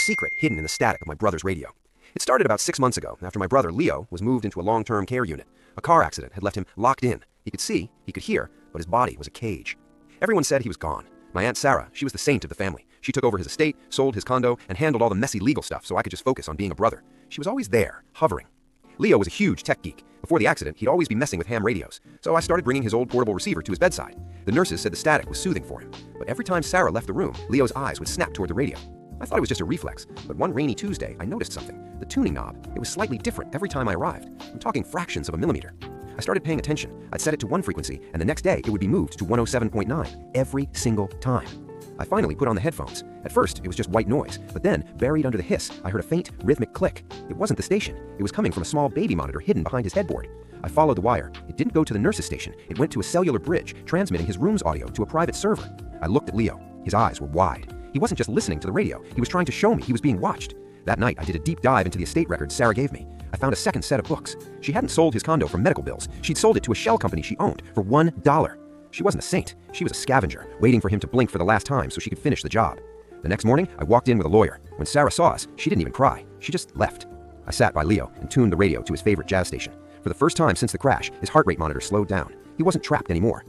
secret hidden in the static of my brother's radio. It started about 6 months ago, after my brother, Leo, was moved into a long-term care unit. A car accident had left him locked in. He could see, he could hear, but his body was a cage. Everyone said he was gone. My Aunt Sarah, she was the saint of the family. She took over his estate, sold his condo, and handled all the messy legal stuff so I could just focus on being a brother. She was always there, hovering. Leo was a huge tech geek. Before the accident, he'd always be messing with ham radios, so I started bringing his old portable receiver to his bedside. The nurses said the static was soothing for him, but every time Sarah left the room, Leo's eyes would snap toward the radio. I thought it was just a reflex, but one rainy Tuesday, I noticed something. The tuning knob, it was slightly different every time I arrived. I'm talking fractions of a millimeter. I started paying attention. I'd set it to one frequency, and the next day it would be moved to 107.9 every single time. I finally put on the headphones. At first, it was just white noise, but then, buried under the hiss, I heard a faint, rhythmic click. It wasn't the station. It was coming from a small baby monitor hidden behind his headboard. I followed the wire. It didn't go to the nurse's station. It went to a cellular bridge, transmitting his room's audio to a private server. I looked at Leo. His eyes were wide. He wasn't just listening to the radio. He was trying to show me he was being watched. That night, I did a deep dive into the estate records Sarah gave me. I found a second set of books. She hadn't sold his condo for medical bills. She'd sold it to a shell company she owned for $1. She wasn't a saint. She was a scavenger, waiting for him to blink for the last time so she could finish the job. The next morning, I walked in with a lawyer. When Sarah saw us, she didn't even cry. She just left. I sat by Leo and tuned the radio to his favorite jazz station. For the first time since the crash, his heart rate monitor slowed down. He wasn't trapped anymore.